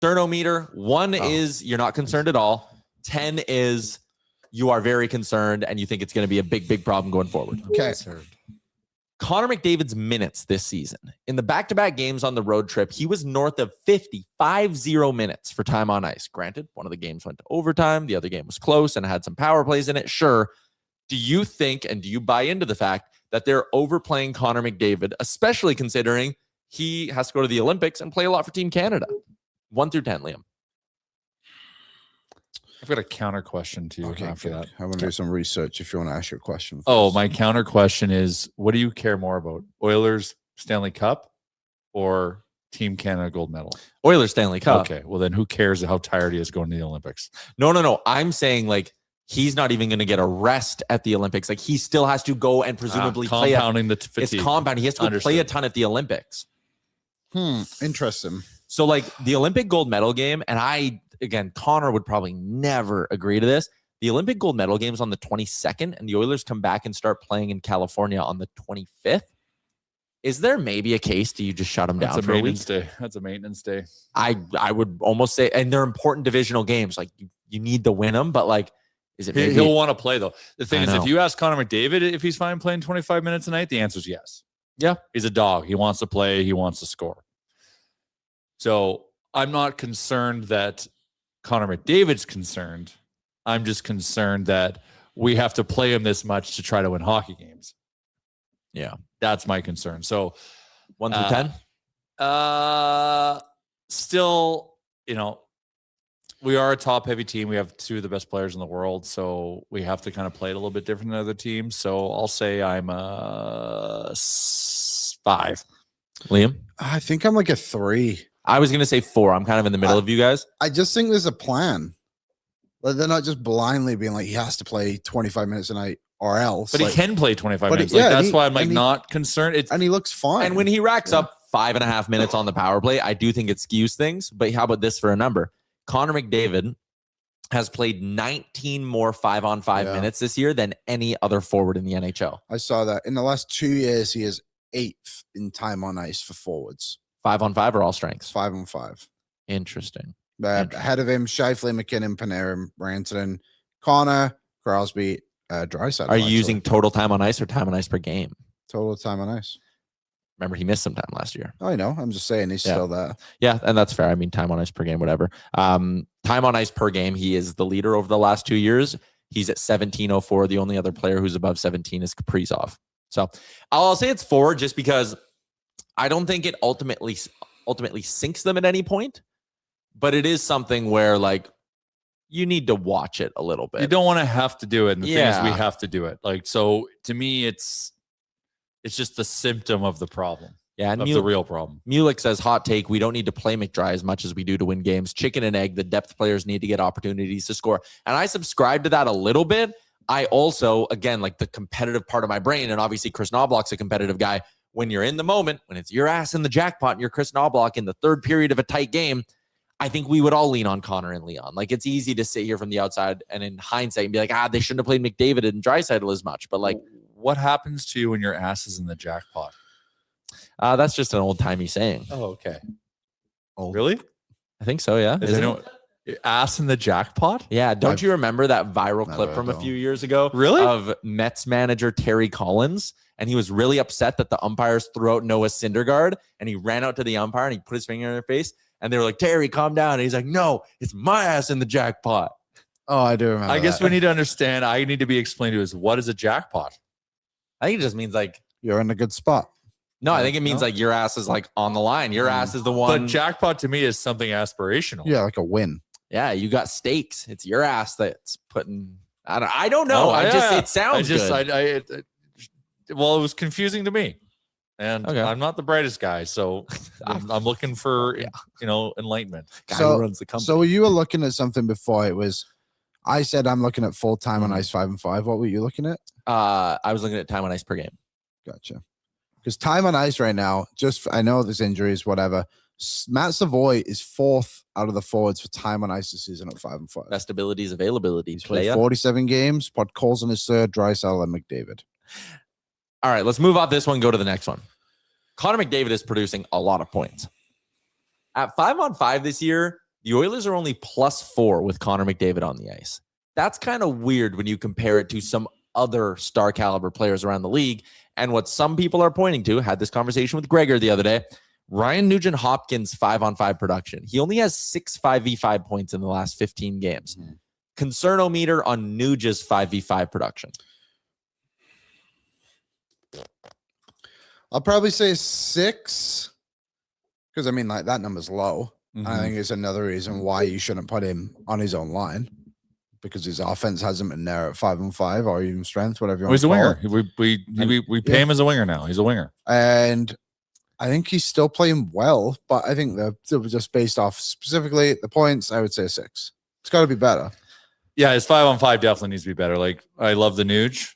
Thermometer, 1 is you're not concerned at all. 10 is you are very concerned and you think it's going to be a big, big problem going forward. Okay. Connor McDavid's minutes this season. In the back-to-back games on the road trip, he was north of 50 minutes for time on ice. Granted, one of the games went to overtime. The other game was close and had some power plays in it. Sure. Do you think and do you buy into the fact that they're overplaying Connor McDavid, especially considering he has to go to the Olympics and play a lot for Team Canada? 1 through 10, Liam. I've got a counter question to you after that. I'm going to do some research if you want to ask your question first. Oh, my counter question is, what do you care more about? Oilers Stanley Cup or Team Canada gold medal? Oilers Stanley Cup. Okay, well then who cares how tired he is going to the Olympics? No. I'm saying like he's not even going to get a rest at the Olympics. Like he still has to go and presumably play. Compounding the fatigue. It's compounding. He has to go play a ton at the Olympics. Interesting. So like the Olympic gold medal game, and again, Connor would probably never agree to this. The Olympic gold medal game is on the 22nd, and the Oilers come back and start playing in California on the 25th. Is there maybe a case to you just shut them down for a week? That's a maintenance day. I would almost say, and they're important divisional games. Like you need to win them, but like, is it maybe he'll want to play though? The thing is, if you ask Connor McDavid if he's fine playing 25 minutes a night, the answer is yes. Yeah, he's a dog. He wants to play. He wants to score. So I'm not concerned that Connor McDavid's concerned. I'm just concerned that we have to play him this much to try to win hockey games. Yeah, that's my concern. So 1 through 10? Still, we are a top-heavy team. We have 2 of the best players in the world, so we have to kind of play it a little bit different than other teams. So I'll say I'm a 5. Liam? I think I'm like a 3. I was going to say 4. I'm kind of in the middle of you guys. I just think there's a plan. Like they're not just blindly being like, he has to play 25 minutes a night or else. But like, he can play 25 minutes. Yeah, that's why I'm not concerned. And he looks fine. And when he racks up 5.5 minutes on the power play, I do think it skews things. But how about this for a number? Connor McDavid has played 19 more 5-on-5 minutes this year than any other forward in the NHL. I saw that. In the last 2 years, he is 8th in time on ice for forwards. 5-on-5 or all strengths? 5-on-5. Interesting. Ahead of him, Scheifele, McKinnon, Panarin, Rantanen, Connor, Crosby, Draisaitl. Are you using total time on ice or time on ice per game? Total time on ice. Remember, he missed some time last year. I know. I'm just saying he's still there. Yeah, and that's fair. I mean, time on ice per game, whatever. Time on ice per game, he is the leader over the last 2 years. He's at 17.04. The only other player who's above 17 is Kaprizov. So I'll say it's 4 just because I don't think it ultimately sinks them at any point. But it is something where, like, you need to watch it a little bit. You don't want to have to do it. And the thing is, we have to do it. Like, so to me, it's just the symptom of the problem. Yeah, and the real problem. Mulek says, hot take, we don't need to play McDry as much as we do to win games. Chicken and egg, the depth players need to get opportunities to score. And I subscribe to that a little bit. I also, again, like the competitive part of my brain, and obviously Chris Knobloch's a competitive guy. When you're in the moment, when it's your ass in the jackpot and you're Chris Knobloch in the third period of a tight game, I think we would all lean on Connor and Leon. Like, it's easy to sit here from the outside and in hindsight and be like, they shouldn't have played McDavid and Draisaitl as much. But, like, what happens to you when your ass is in the jackpot? That's just an old-timey saying. Oh, okay. Oh, really? I think so, yeah. Ass in the jackpot? Yeah. Don't you remember that viral clip from a few years ago? Really? Of Mets manager Terry Collins. And he was really upset that the umpires threw out Noah Syndergaard. And he ran out to the umpire and he put his finger in their face. And they were like, Terry, calm down. And he's like, no, it's my ass in the jackpot. Oh, I do remember. I guess we need to understand. I need to be explained to us, what is a jackpot? I think it just means like you're in a good spot. No, I think it means like your ass is like on the line. Your ass is the one. But jackpot to me is something aspirational. Yeah, like a win. Yeah, you got stakes. It's your ass that's putting. I don't know. It sounds good. Well, it was confusing to me, and I'm not the brightest guy, so I'm looking for enlightenment. Guy who runs the company. So you were looking at something before. It was, I said I'm looking at full time on ice 5-on-5. What were you looking at? I was looking at time on ice per game. Gotcha. Because time on ice right now, I know there's injuries, whatever. Matt Savoy is 4th out of the forwards for time on ice this season at 5-on-5. Best ability is availability. He's played 47 games. Podkolzin is 3rd, Draisaitl and McDavid. All right, let's move off this one. Go to the next one. Connor McDavid is producing a lot of points. At 5-on-5 this year, The Oilers are only +4 with Connor McDavid on the ice. That's kind of weird when you compare it to some other star caliber players around the league. And what some people are pointing to, had this conversation with Gregor the other day, Ryan Nugent Hopkins 5-on-5 production. He only has 6 5v5 points in the last 15 games. Concernometer on Nugent's 5v5 production. I'll probably say 6 because I mean, like that number's low. I think it's another reason why you shouldn't put him on his own line because his offense hasn't been there at 5-on-5 or even strength, whatever you want he's to a call winger. it. We pay him as a winger now. He's a winger. And I think he's still playing well, but I think that just based off specifically the points, I would say 6. It's got to be better. Yeah, his 5-on-5 definitely needs to be better. Like, I love the Nuge.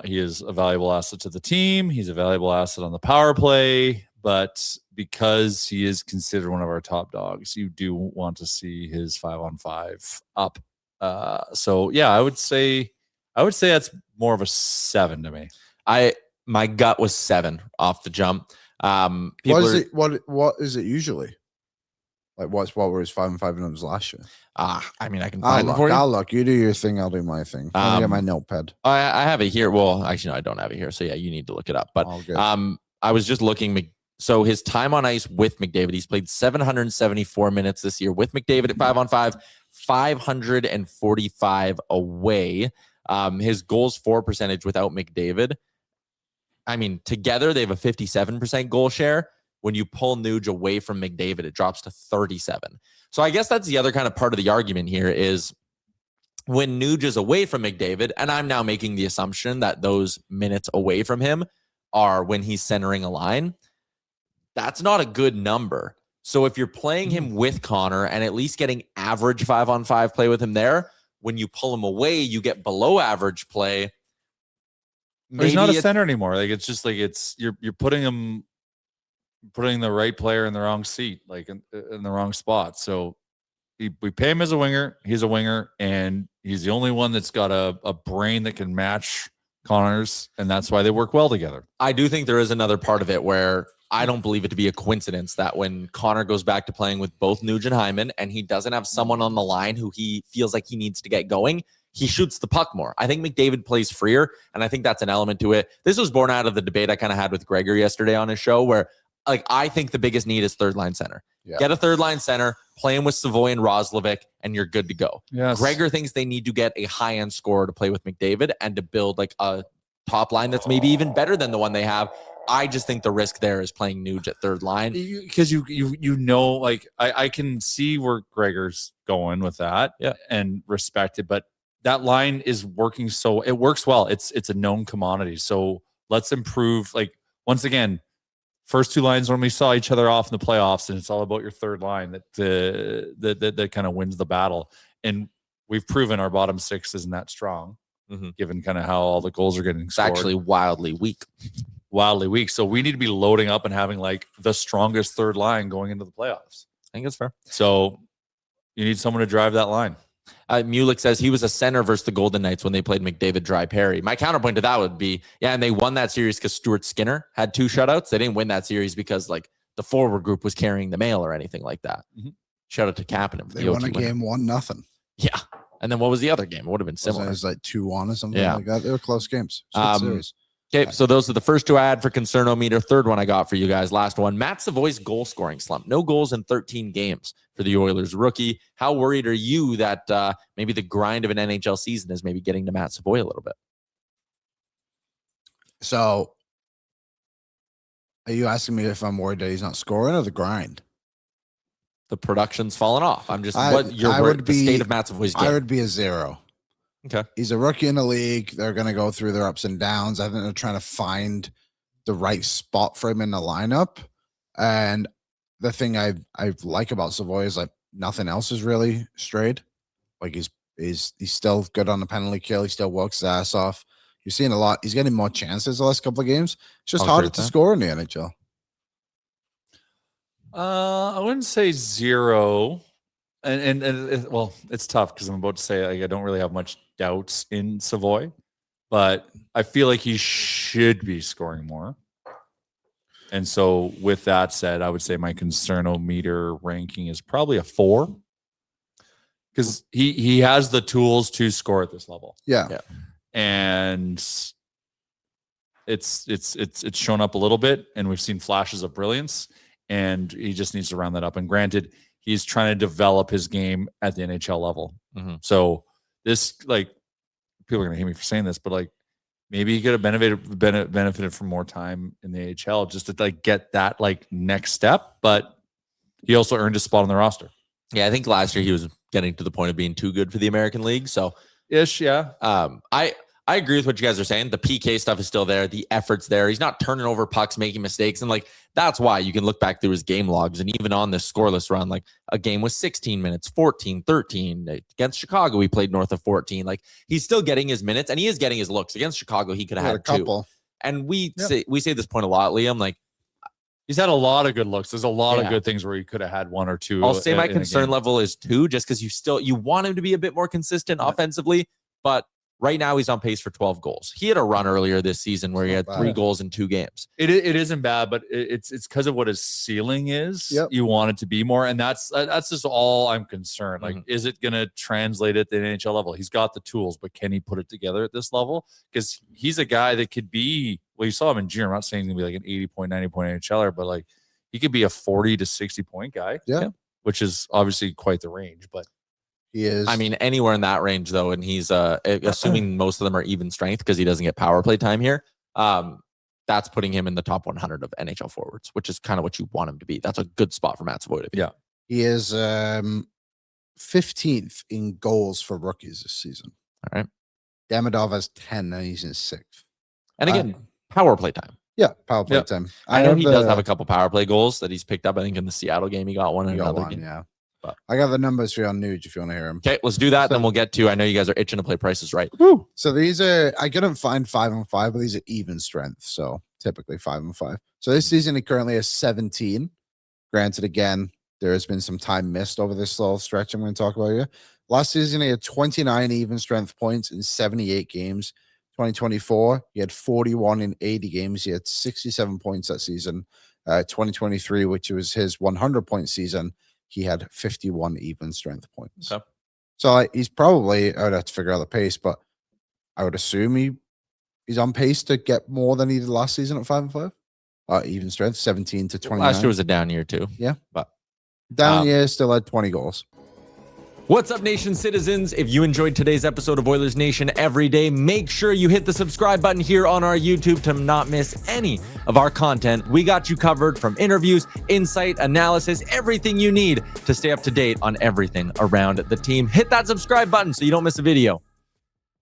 He is a valuable asset to the team. He's a valuable asset on the power play, but because he is considered one of our top dogs, you do want to see his 5-on-5 up. So yeah, I would say that's more of a 7 to me. My gut was 7 off the jump. What is it usually? Like what were his 5-on-5 numbers last year? I mean, I can find them for you. I'll look. You do your thing. I'll do my thing. Let me get my notepad. I have it here. Well, actually, no, I don't have it here. So yeah, you need to look it up. But I was just looking. So his time on ice with McDavid, he's played 774 minutes this year with McDavid at 5-on-5, 545 away. His goals for percentage without McDavid, I mean, together they have a 57% goal share. When you pull Nuge away from McDavid, it drops to 37. So I guess that's the other kind of part of the argument here is when Nuge is away from McDavid, and I'm now making the assumption that those minutes away from him are when he's centering a line. That's not a good number. So if you're playing him with Connor and at least getting average 5-on-5 play with him there, when you pull him away, you get below average play. He's not a center anymore. Like it's just like you're putting the right player in the wrong seat, like in the wrong spot. So we pay him as a winger. He's a winger, and he's the only one that's got a brain that can match Connor's, and that's why they work well together. I do think there is another part of it where I don't believe it to be a coincidence that when Connor goes back to playing with both Nugent and Hyman and he doesn't have someone on the line who he feels like he needs to get going, he shoots the puck more. I think McDavid plays freer, and I think that's an element to it. This was born out of the debate I kind of had with Gregor yesterday on his show where I think the biggest need is third line center. Yeah. Get a third line center, play him with Savoy and Roslovic, and you're good to go. Yes. Gregor thinks they need to get a high-end scorer to play with McDavid and to build like a top line that's maybe even better than the one they have. I just think the risk there is playing Nuge at third line. Because you know, like I can see where Gregor's going with that and respect it, but that line is working so it works well. It's a known commodity. So let's improve. Like once again, first two lines when we saw each other off in the playoffs, and it's all about your third line that kind of wins the battle. And we've proven our bottom six isn't that strong, given kind of how all the goals are getting scored. It's actually wildly weak. So we need to be loading up and having like the strongest third line going into the playoffs. I think that's fair. So you need someone to drive that line. Mulick says he was a center versus the Golden Knights when they played McDavid, Dry, Perry. My counterpoint to that would be, and they won that series because Stuart Skinner had 2 shutouts. They didn't win that series because like the forward group was carrying the mail or anything like that. Shout out to Kapanen. They won a game 1-0. Yeah. And then what was the other game? It would have been similar. It was like 2-1 or something like that. They were close games. Series. Okay, so those are the first 2 I had for Concernometer. Third one I got for you guys. Last one, Matt Savoy's goal scoring slump. No goals in 13 games for the Oilers rookie. How worried are you that maybe the grind of an NHL season is maybe getting to Matt Savoy a little bit? So are you asking me if I'm worried that he's not scoring or the grind? The production's fallen off. I'm just the state of Matt Savoy's game. I would be a 0. Okay. He's a rookie in the league. They're going to go through their ups and downs. I think they're trying to find the right spot for him in the lineup. And the thing I like about Savoy is like nothing else is really strayed. Like he's still good on the penalty kill. He still works his ass off. You're seeing a lot. He's getting more chances the last couple of games. It's just harder to score in the NHL. I wouldn't say 0. And well, it's tough because I'm about to say like, I don't really have much doubts in Savoy, but I feel like he should be scoring more. And so with that said, I would say my Concernometer ranking is probably a 4. because he has the tools to score at this level. Yeah. And it's shown up a little bit, and we've seen flashes of brilliance, and he just needs to round that up. And granted, he's trying to develop his game at the NHL level. Mm-hmm. So this, like, people are gonna hate me for saying this, but like maybe he could have benefited from more time in the AHL just to like get that like next step. But he also earned a spot on the roster. Yeah, I think last year he was getting to the point of being too good for the American League. So Ish, yeah. I agree with what you guys are saying. The PK stuff is still there. The effort's there. He's not turning over pucks, making mistakes. And like, that's why you can look back through his game logs. And even on this scoreless run, like a game was 16 minutes, 14, 13. Against Chicago, he played north of 14. Like, he's still getting his minutes, and he is getting his looks. Against Chicago, he could have had a couple. 2. And we say this point a lot, Liam. Like, he's had a lot of good looks. There's a lot of good things where he could have had 1 or 2. I'll say my concern level is 2, just because you want him to be a bit more consistent offensively. But right now, he's on pace for 12 goals. He had a run earlier this season where he had 3 goals in 2 games. It isn't bad, but it's because of what his ceiling is. Yep. You want it to be more, and that's just all I'm concerned. Like, is it going to translate at the NHL level? He's got the tools, but can he put it together at this level? Because he's a guy that could be. Well, you saw him in junior. I'm not saying he's going to be like an 80 point, 90 point NHLer, but like he could be a 40 to 60 point guy. Yeah, which is obviously quite the range, but. He is. I mean, anywhere in that range, though, and he's assuming most of them are even strength because he doesn't get power play time here. That's putting him in the top 100 of NHL forwards, which is kind of what you want him to be. That's a good spot for Matt Savoy. Yeah. He is 15th in goals for rookies this season. All right. Demidov has 10, and he's in 6th. And again, power play time. Yeah, power play time. I know he does have a couple power play goals that he's picked up. I think in the Seattle game, he got one. He In got another one, game. yeah. But I got the numbers for you on Nuge if you want to hear them. Okay, let's do that. Then we'll get to. I know you guys are itching to play Prices Right. Woo. So these are, I couldn't find 5 and 5, but these are even strength. So typically 5 and 5. So this season he currently has 17. Granted, again, there has been some time missed over this little stretch I'm going to talk about here. Last season he had 29 even strength points in 78 games. 2024 he had 41 in 80 games. He had 67 points that season. 2023, which was his 100-point season, he had 51 even strength points. Okay. So he's probably, I would have to figure out the pace, but I would assume he's on pace to get more than he did last season at 5 and 5. Even strength, 17 to 29. Last year was a down year too. Yeah. But down year, still had 20 goals. What's up, Nation citizens? If you enjoyed today's episode of Oilers Nation Every Day, make sure you hit the subscribe button here on our YouTube to not miss any of our content. We got you covered from interviews, insight, analysis, everything you need to stay up to date on everything around the team. Hit that subscribe button so you don't miss a video.